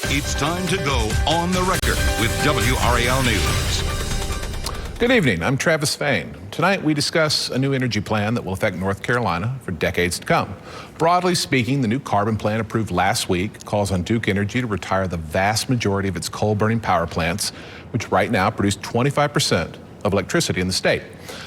It's time to go on the record with WRAL News. Good evening, I'm Travis Fain. Tonight we discuss a new energy plan that will affect North Carolina for decades to come. Broadly speaking, the new carbon plan approved last week calls on Duke Energy to retire the vast majority of its coal-burning power plants, which right now produce 25% of electricity in the state.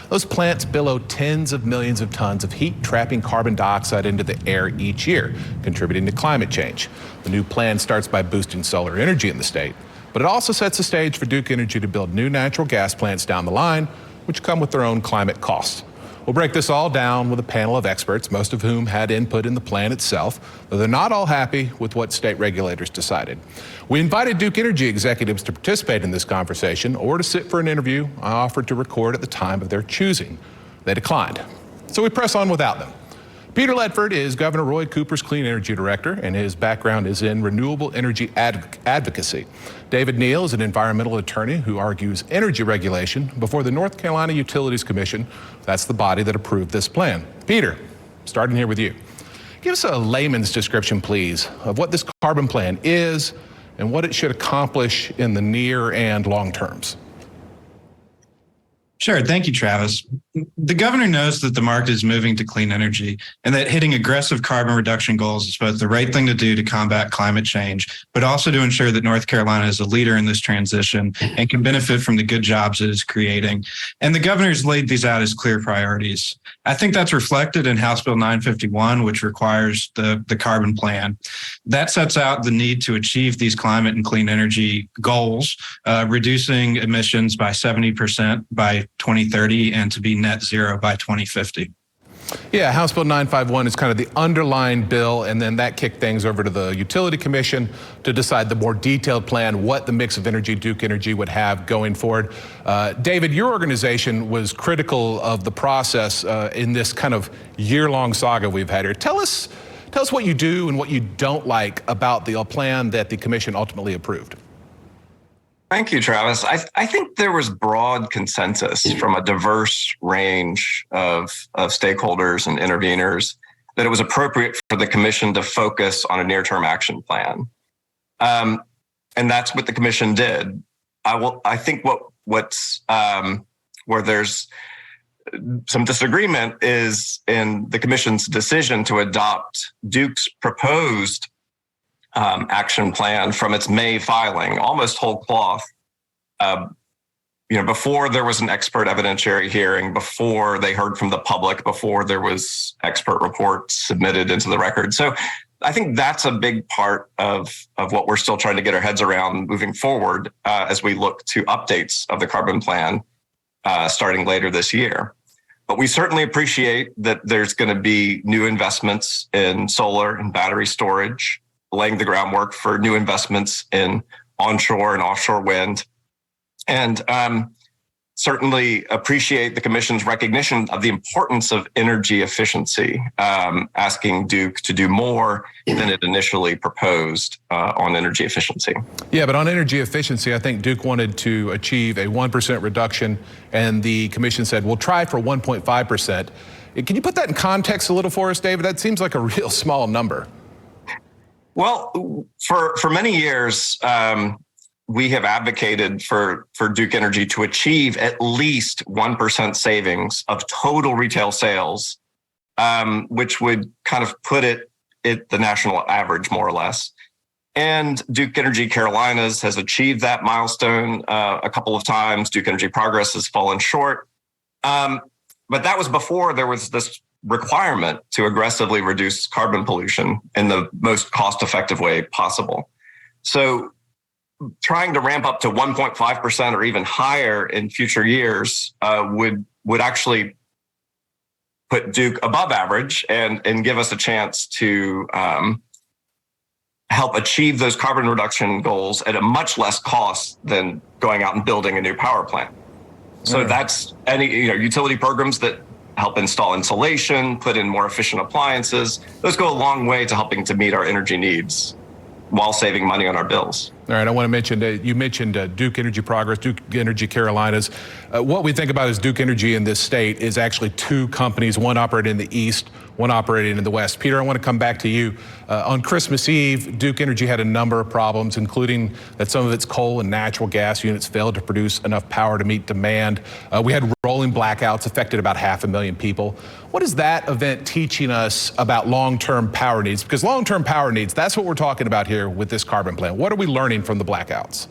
Those plants billow tens of millions of tons of heat, trapping carbon dioxide into the air each year, contributing to climate change. The new plan starts by boosting solar energy in the state, but it also sets the stage for Duke Energy to build new natural gas plants down the line, which come with their own climate costs. We'll break this all down with a panel of experts, most of whom had input in the plan itself, though they're not all happy with what state regulators decided. We invited Duke Energy executives to participate in this conversation or to sit for an interview I offered to record at the time of their choosing. They declined, so we press on without them. Peter Ledford is Governor Roy Cooper's Clean Energy Director, and his background is in renewable energy advocacy. David Neal is an environmental attorney who argues energy regulation before the North Carolina Utilities Commission. That's the body that approved this plan. Peter, starting here with you. Give us a layman's description, please, of what this carbon plan is and what it should accomplish in the near and long terms. Sure. Thank you, Travis. The governor knows that the market is moving to clean energy and that hitting aggressive carbon reduction goals is both the right thing to do to combat climate change, but also to ensure that North Carolina is a leader in this transition and can benefit from the good jobs it is creating. And the governor's laid these out as clear priorities. I think that's reflected in House Bill 951, which requires the carbon plan. That sets out the need to achieve these climate and clean energy goals, reducing emissions by 70% by 2030 and to be net zero by 2050. Yeah, House Bill 951 is kind of the underlying bill, and then that kicked things over to the Utility Commission to decide the more detailed plan, what the mix of energy Duke Energy would have going forward. David, your organization was critical of the process in this kind of year-long saga we've had here. Tell us what you do and what you don't like about the plan that the commission ultimately approved. Thank you, Travis. I think there was broad consensus from a diverse range of stakeholders and interveners that it was appropriate for the commission to focus on a near-term action plan. And that's what the commission did. I think what's where there's some disagreement is in the commission's decision to adopt Duke's proposed action plan from its May filing, almost whole cloth. Before there was an expert evidentiary hearing, before they heard from the public, before there was expert reports submitted into the record. So I think that's a big part of what we're still trying to get our heads around moving forward as we look to updates of the carbon plan starting later this year. But we certainly appreciate that there's going to be new investments in solar and battery storage, laying the groundwork for new investments in onshore and offshore wind. And certainly appreciate the commission's recognition of the importance of energy efficiency, asking Duke to do more than it initially proposed on energy efficiency. Yeah, but on energy efficiency, I think Duke wanted to achieve a 1% reduction, and the commission said, we'll try for 1.5%. Can you put that in context a little for us, David? That seems like a real small number. Well, for many years, we have advocated for Duke Energy to achieve at least 1% savings of total retail sales, which would kind of put it at the national average, more or less. And Duke Energy Carolinas has achieved that milestone a couple of times. Duke Energy Progress has fallen short. But that was before there was this requirement to aggressively reduce carbon pollution in the most cost-effective way possible. So trying to ramp up to 1.5% or even higher in future years would actually put Duke above average and give us a chance to help achieve those carbon reduction goals at a much less cost than going out and building a new power plant. So that's any utility programs that help install insulation, put in more efficient appliances. Those go a long way to helping to meet our energy needs while saving money on our bills. All right, I want to mention, you mentioned Duke Energy Progress, Duke Energy Carolinas. What we think about as Duke Energy in this state is actually two companies, one operating in the east, one operating in the West. Peter, I want to come back to you. On Christmas Eve, Duke Energy had a number of problems, including that some of its coal and natural gas units failed to produce enough power to meet demand. We had rolling blackouts, affected about 500,000 people. What is that event teaching us about long-term power needs? Because long-term power needs, that's what we're talking about here with this carbon plan. What are we learning from the blackouts?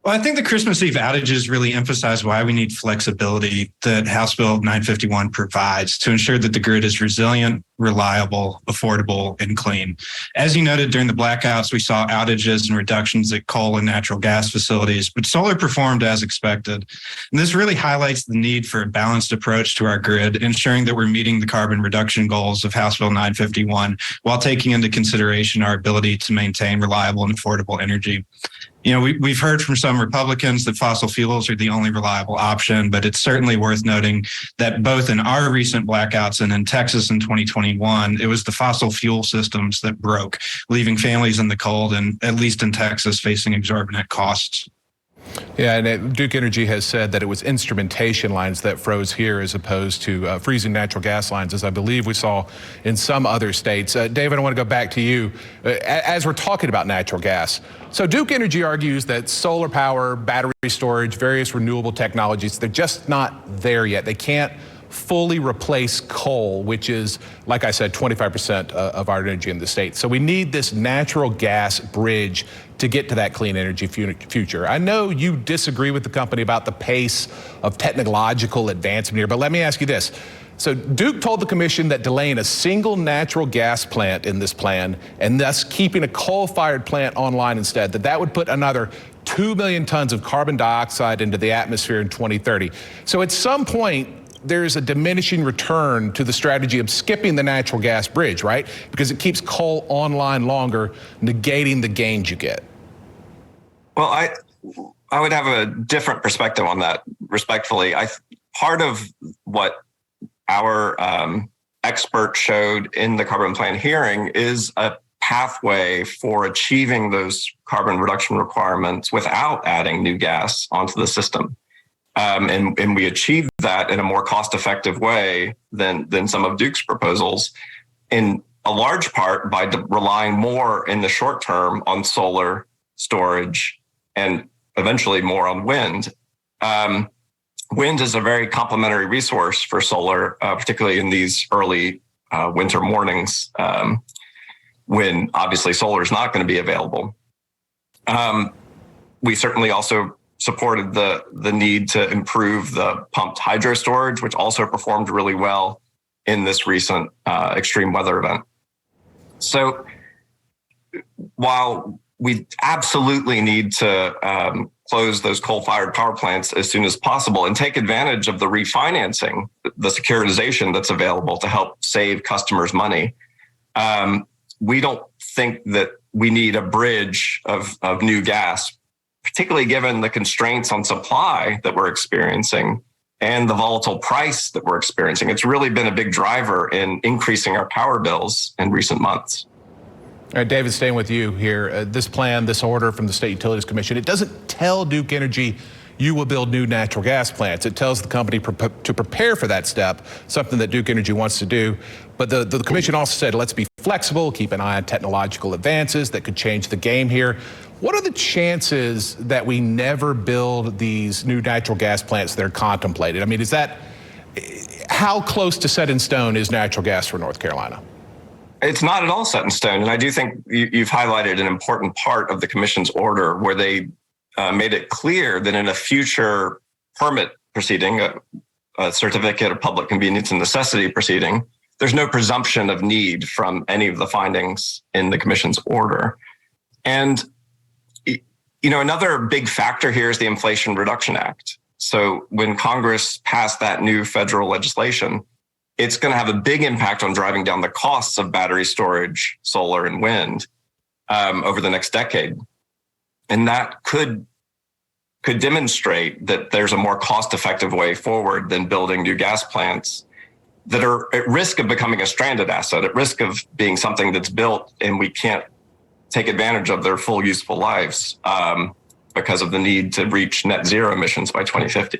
Well, I think the Christmas Eve outages really emphasize why we need flexibility that House Bill 951 provides to ensure that the grid is resilient, reliable, affordable, and clean. As you noted, during the blackouts, we saw outages and reductions at coal and natural gas facilities, but solar performed as expected. And this really highlights the need for a balanced approach to our grid, ensuring that we're meeting the carbon reduction goals of House Bill 951 while taking into consideration our ability to maintain reliable and affordable energy. You know, we've heard from some Republicans that fossil fuels are the only reliable option, but it's certainly worth noting that both in our recent blackouts and in Texas in 2021, it was the fossil fuel systems that broke, leaving families in the cold and, at least in Texas, facing exorbitant costs. Yeah, and Duke Energy has said that it was instrumentation lines that froze here as opposed to freezing natural gas lines, as I believe we saw in some other states. David, I want to go back to you. As we're talking about natural gas, so Duke Energy argues that solar power, battery storage, various renewable technologies, they're just not there yet. They can't fully replace coal, which is, like I said, 25% of our energy in the state. So we need this natural gas bridge to get to that clean energy future. I know you disagree with the company about the pace of technological advancement here, but let me ask you this. So Duke told the commission that delaying a single natural gas plant in this plan and thus keeping a coal-fired plant online instead, that would put another 2 million tons of carbon dioxide into the atmosphere in 2030. So at some point, there's a diminishing return to the strategy of skipping the natural gas bridge, right? Because it keeps coal online longer, negating the gains you get. Well, I would have a different perspective on that, respectfully. Part of what our expert showed in the carbon plan hearing is a pathway for achieving those carbon reduction requirements without adding new gas onto the system. And we achieved that in a more cost-effective way than some of Duke's proposals, in a large part by relying more in the short term on solar storage and eventually more on wind. Wind is a very complementary resource for solar, particularly in these early winter mornings when obviously solar is not going to be available. We certainly also supported the need to improve the pumped hydro storage, which also performed really well in this recent extreme weather event. So while we absolutely need to close those coal-fired power plants as soon as possible and take advantage of the refinancing, the securitization that's available to help save customers money, we don't think that we need a bridge of new gas, particularly given the constraints on supply that we're experiencing and the volatile price that we're experiencing. It's really been a big driver in increasing our power bills in recent months. All right, David, staying with you here. This plan, this order from the State Utilities Commission, it doesn't tell Duke Energy you will build new natural gas plants. It tells the company to prepare for that step, something that Duke Energy wants to do. But the commission also said, let's be flexible, keep an eye on technological advances that could change the game here. What are the chances that we never build these new natural gas plants that are contemplated? I mean, how close to set in stone is natural gas for North Carolina? It's not at all set in stone. And I do think you've highlighted an important part of the commission's order where they made it clear that in a future permit proceeding, a certificate of public convenience and necessity proceeding, there's no presumption of need from any of the findings in the commission's order. And, you know, another big factor here is the Inflation Reduction Act. So when Congress passed that new federal legislation, it's going to have a big impact on driving down the costs of battery storage, solar, and wind over the next decade. And that could demonstrate that there's a more cost-effective way forward than building new gas plants that are at risk of becoming a stranded asset, at risk of being something that's built and we can't take advantage of their full useful lives because of the need to reach net zero emissions by 2050.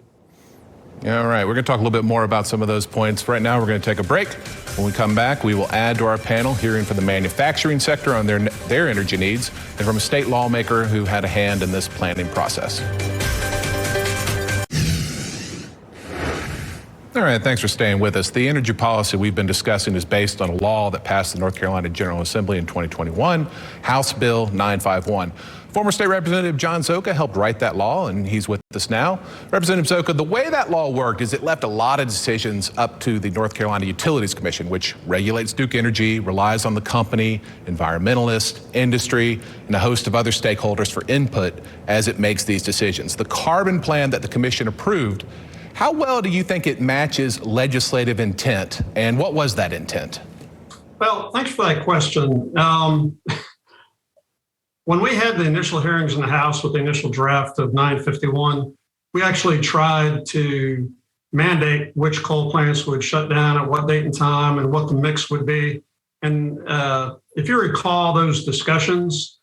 All right, we're going to talk a little bit more about some of those points. Right now, we're going to take a break. When we come back, we will add to our panel, hearing from the manufacturing sector on their energy needs, and from a state lawmaker who had a hand in this planning process. All right, thanks for staying with us. The energy policy we've been discussing is based on a law that passed the North Carolina General Assembly in 2021, House Bill 951. Former State Representative John Zoka helped write that law, and he's with us now. Representative Zoka, the way that law worked is it left a lot of decisions up to the North Carolina Utilities Commission, which regulates Duke Energy, relies on the company, environmentalists, industry, and a host of other stakeholders for input as it makes these decisions. The carbon plan that the commission approved, how well do you think it matches legislative intent, and what was that intent? Well, thanks for that question. When we had the initial hearings in the House with the initial draft of 951, we actually tried to mandate which coal plants would shut down at what date and time and what the mix would be. And if you recall those discussions,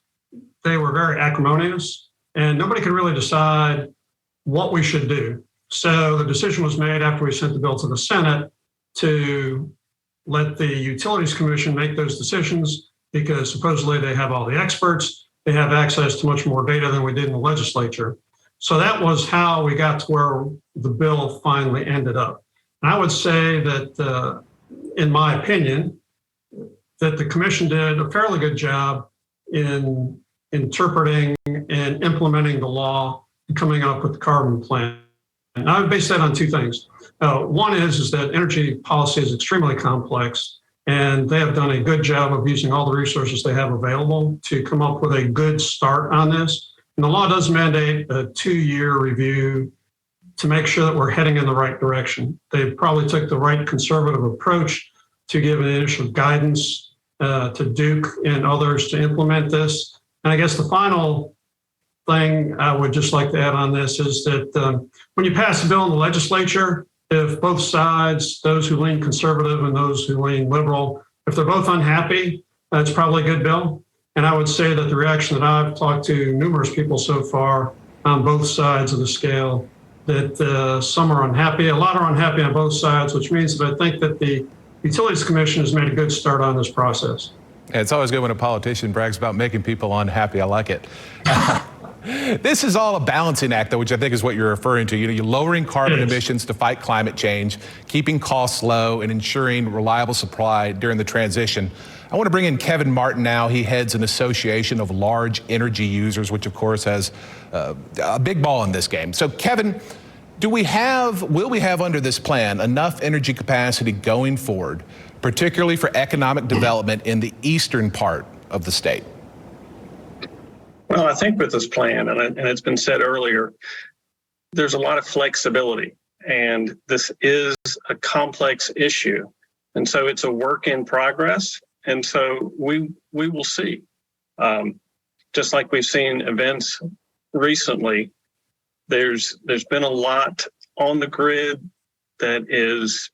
they were very acrimonious and nobody could really decide what we should do. So the decision was made after we sent the bill to the Senate to let the Utilities Commission make those decisions because supposedly they have all the experts. They have access to much more data than we did in the legislature. So that was how we got to where the bill finally ended up. And I would say that, in my opinion, that the commission did a fairly good job in interpreting and implementing the law and coming up with the carbon plan. And I would base that on two things. One is that energy policy is extremely complex, and they have done a good job of using all the resources they have available to come up with a good start on this. And the law does mandate a 2-year review to make sure that we're heading in the right direction. They probably took the right conservative approach to give an initial guidance to Duke and others to implement this. And I guess the final thing I would just like to add on this is that when you pass a bill in the legislature, if both sides, those who lean conservative and those who lean liberal, if they're both unhappy, that's probably a good bill. And I would say that the reaction that I've talked to numerous people so far on both sides of the scale, that some are unhappy, a lot are unhappy on both sides, which means that I think that the Utilities Commission has made a good start on this process. It's always good when a politician brags about making people unhappy. I like it. This is all a balancing act, though, which I think is what you're referring to. You're lowering carbon emissions to fight climate change, keeping costs low, and ensuring reliable supply during the transition. I want to bring in Kevin Martin now. He heads an association of large energy users, which of course has a big ball in this game. So Kevin, will we have under this plan enough energy capacity going forward, particularly for economic development in the eastern part of the state? Well, I think with this plan, and it's been said earlier, there's a lot of flexibility, and this is a complex issue. And so it's a work in progress. And so we will see. Just like we've seen events recently, there's been a lot on the grid that is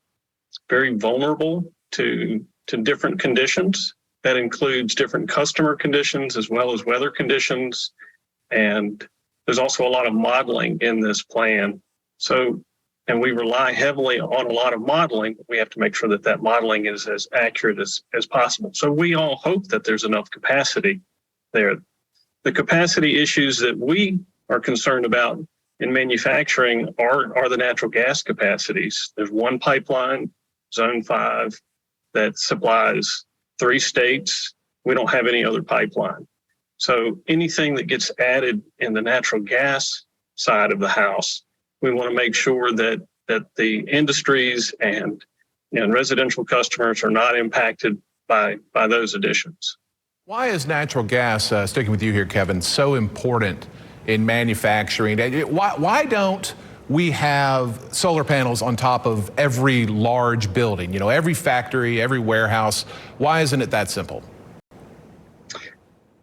very vulnerable to different conditions. That includes different customer conditions as well as weather conditions. And there's also a lot of modeling in this plan. So, and we rely heavily on a lot of modeling. We have to make sure that that modeling is as accurate as possible. So we all hope that there's enough capacity there. The capacity issues that we are concerned about in manufacturing are the natural gas capacities. There's one pipeline, Zone 5, that supplies 3 states. We don't have any other pipeline. So anything that gets added in the natural gas side of the house, we want to make sure that the industries and residential customers are not impacted by those additions. Why is natural gas, sticking with you here, Kevin, so important in manufacturing? Why don't we have solar panels on top of every large building, every factory, every warehouse? Why isn't it that simple?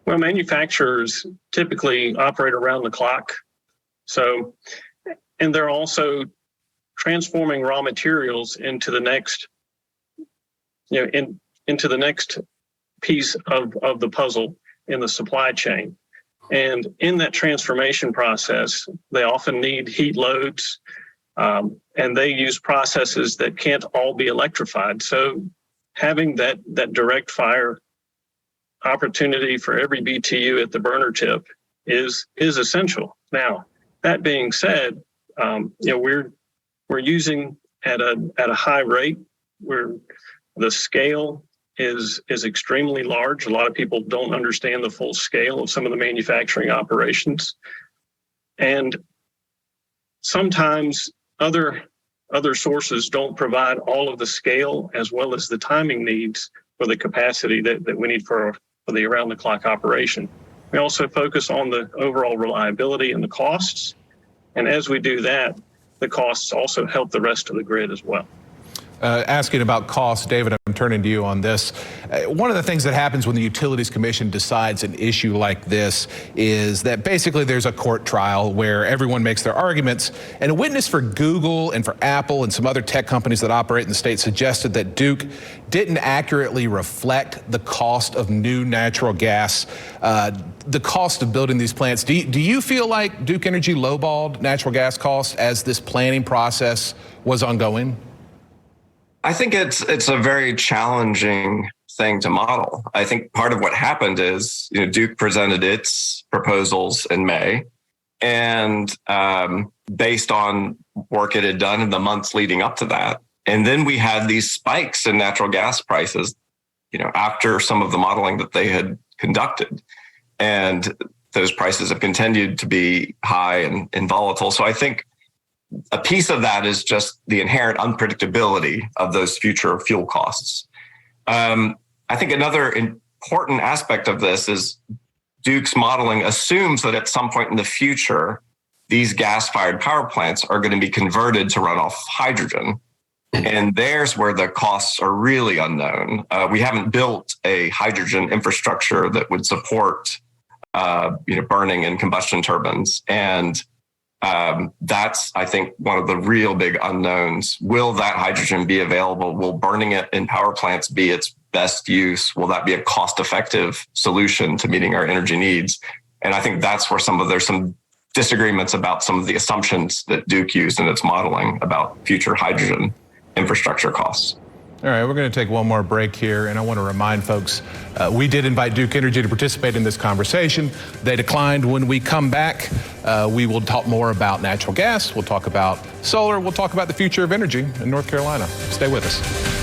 Well, manufacturers typically operate around the clock. So, and they're also transforming raw materials into the next, into the next piece of the puzzle in the supply chain. And in that transformation process, they often need heat loads. and they use processes that can't all be electrified. So having that direct fire opportunity for every BTU at the burner tip is essential. Now, that being said, we're using at a high rate, where the scale is extremely large. A lot of people don't understand the full scale of some of the manufacturing operations. And sometimes other sources don't provide all of the scale as well as the timing needs for the capacity that we need for the around-the-clock operation. We also focus on the overall reliability and the costs. And as we do that, the costs also help the rest of the grid as well. Asking about costs, David, I'm turning to you on this. One of the things that happens when the Utilities Commission decides an issue like this is that basically there's a court trial where everyone makes their arguments, and a witness for Google and for Apple and some other tech companies that operate in the state suggested that Duke didn't accurately reflect the cost of new natural gas, the cost of building these plants. Do you feel like Duke Energy lowballed natural gas costs as this planning process was ongoing? I think it's a very challenging thing to model. I think part of what happened is, Duke presented its proposals in May, and based on work it had done in the months leading up to that, and then we had these spikes in natural gas prices, after some of the modeling that they had conducted, and those prices have continued to be high and volatile. So I think a piece of that is just the inherent unpredictability of those future fuel costs. I think another important aspect of this is Duke's modeling assumes that at some point in the future, these gas-fired power plants are going to be converted to run off hydrogen. And there's where the costs are really unknown. We haven't built a hydrogen infrastructure that would support burning and combustion turbines. And that's, I think, one of the real big unknowns. Will that hydrogen be available? Will burning it in power plants be its best use? Will that be a cost-effective solution to meeting our energy needs? And I think that's where there's some disagreements about some of the assumptions that Duke used in its modeling about future hydrogen infrastructure costs. All right, we're going to take one more break here, and I want to remind folks, we did invite Duke Energy to participate in this conversation. They declined. When we come back, we will talk more about natural gas. We'll talk about solar. We'll talk about the future of energy in North Carolina. Stay with us.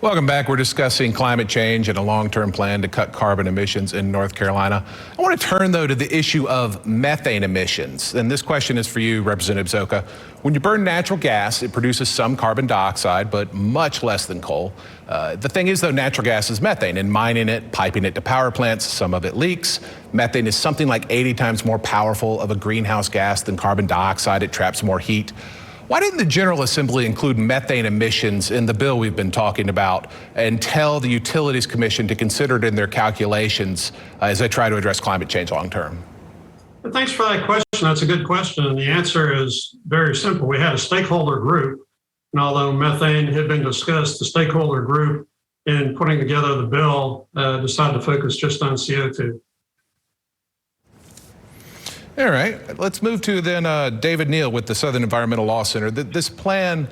Welcome back. We're discussing climate change and a long-term plan to cut carbon emissions in North Carolina. I want to turn, though, to the issue of methane emissions. And this question is for you, Representative Zoka. When you burn natural gas, it produces some carbon dioxide, but much less than coal. The thing is, though, natural gas is methane, and mining it, piping it to power plants, some of it leaks. Methane is something like 80 times more powerful of a greenhouse gas than carbon dioxide. It traps more heat. Why didn't the General Assembly include methane emissions in the bill we've been talking about and tell the Utilities Commission to consider it in their calculations as they try to address climate change long term? Thanks for that question. That's a good question. And the answer is very simple. We had a stakeholder group, and although methane had been discussed, the stakeholder group in putting together the bill decided to focus just on CO2. All right, let's move to then David Neal with the Southern Environmental Law Center. This plan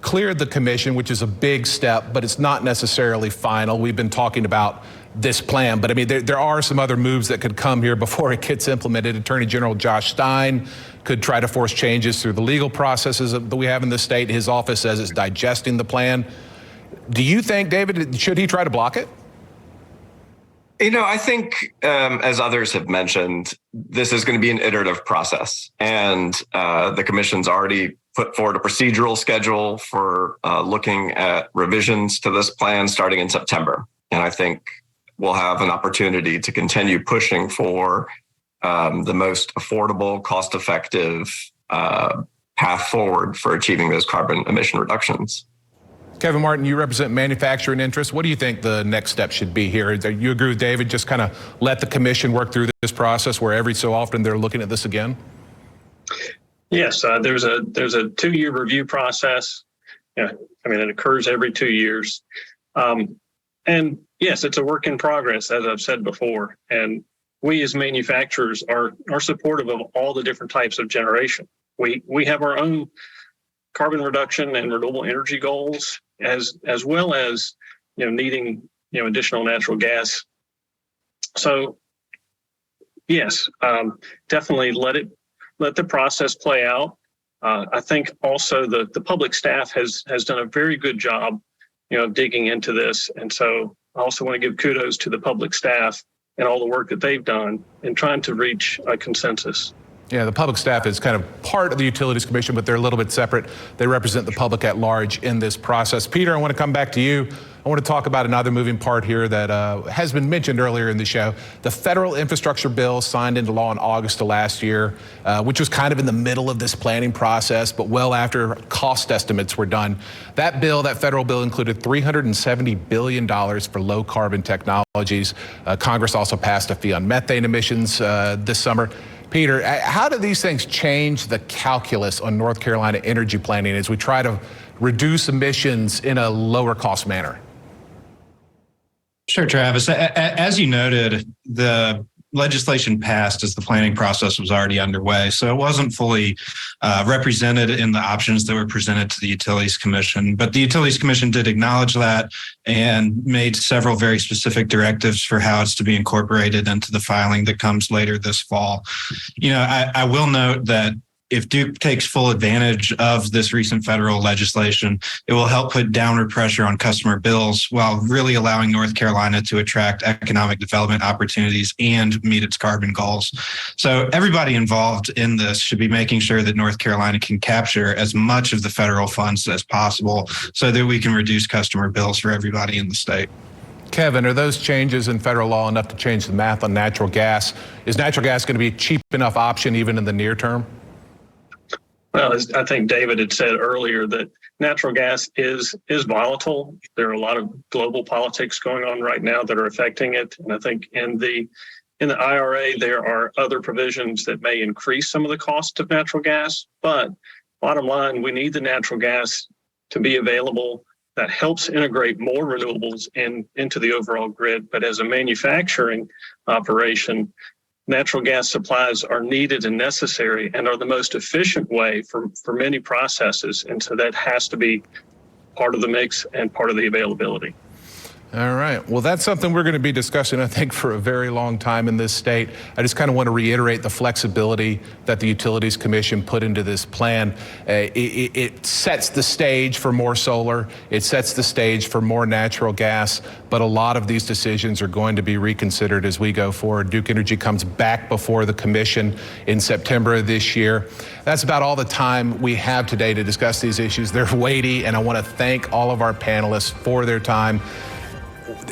cleared the commission, which is a big step, but it's not necessarily final. We've been talking about this plan, but I mean, there are some other moves that could come here before it gets implemented. Attorney General Josh Stein could try to force changes through the legal processes that we have in the state. His office says it's digesting the plan. Do you think, David, should he try to block it? I think, as others have mentioned, this is going to be an iterative process. And the commission's already put forward a procedural schedule for looking at revisions to this plan starting in September. And I think we'll have an opportunity to continue pushing for the most affordable, cost-effective path forward for achieving those carbon emission reductions. Kevin Martin, you represent manufacturing interests. What do you think the next step should be here? Do you agree with David? Just kind of let the commission work through this process where every so often they're looking at this again? Yes, there's a 2-year review process. It occurs every 2 years. And yes, it's a work in progress, as I've said before. And we as manufacturers are supportive of all the different types of generation. We have our own carbon reduction and renewable energy goals, as well as needing additional natural gas. So yes, definitely let the process play out. I think also the public staff has done a very good job, digging into this, and so I also want to give kudos to the public staff and all the work that they've done in trying to reach a consensus. Yeah, the public staff is kind of part of the Utilities Commission, but they're a little bit separate. They represent the public at large in this process. Peter, I want to come back to you. I want to talk about another moving part here that has been mentioned earlier in the show. The federal infrastructure bill signed into law in August of last year, which was kind of in the middle of this planning process, but well after cost estimates were done. That bill, that federal bill, included $370 billion for low carbon technologies. Congress also passed a fee on methane emissions this summer. Peter, how do these things change the calculus on North Carolina energy planning as we try to reduce emissions in a lower cost manner? Sure, Travis. As you noted, the legislation passed as the planning process was already underway, so it wasn't fully represented in the options that were presented to the Utilities Commission. But the Utilities Commission did acknowledge that and made several very specific directives for how it's to be incorporated into the filing that comes later this fall. I will note that if Duke takes full advantage of this recent federal legislation, it will help put downward pressure on customer bills while really allowing North Carolina to attract economic development opportunities and meet its carbon goals. So everybody involved in this should be making sure that North Carolina can capture as much of the federal funds as possible so that we can reduce customer bills for everybody in the state. Kevin, are those changes in federal law enough to change the math on natural gas? Is natural gas going to be a cheap enough option even in the near term? Well, as I think David had said earlier, that natural gas is volatile. There are a lot of global politics going on right now that are affecting it. And I think in the IRA, there are other provisions that may increase some of the cost of natural gas. But bottom line, we need the natural gas to be available. That helps integrate more renewables into the overall grid. But as a manufacturing operation, natural gas supplies are needed and necessary and are the most efficient way for many processes. And so that has to be part of the mix and part of the availability. All right. Well, that's something we're going to be discussing, I think, for a very long time in this state. I just kind of want to reiterate the flexibility that the Utilities Commission put into this plan. It sets the stage for more solar. It sets the stage for more natural gas. But a lot of these decisions are going to be reconsidered as we go forward. Duke Energy comes back before the commission in September of this year. That's about all the time we have today to discuss these issues. They're weighty, and I want to thank all of our panelists for their time.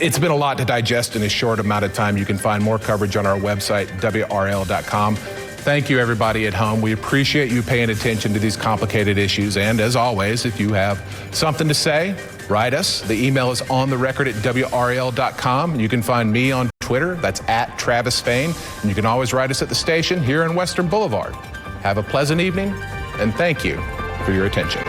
It's been a lot to digest in a short amount of time. You can find more coverage on our website, WRAL.com. Thank you, everybody at home. We appreciate you paying attention to these complicated issues. And as always, if you have something to say, write us. The email is ontherecord@WRAL.com. You can find me on Twitter. That's @TravisFain. And you can always write us at the station here in Western Boulevard. Have a pleasant evening, and thank you for your attention.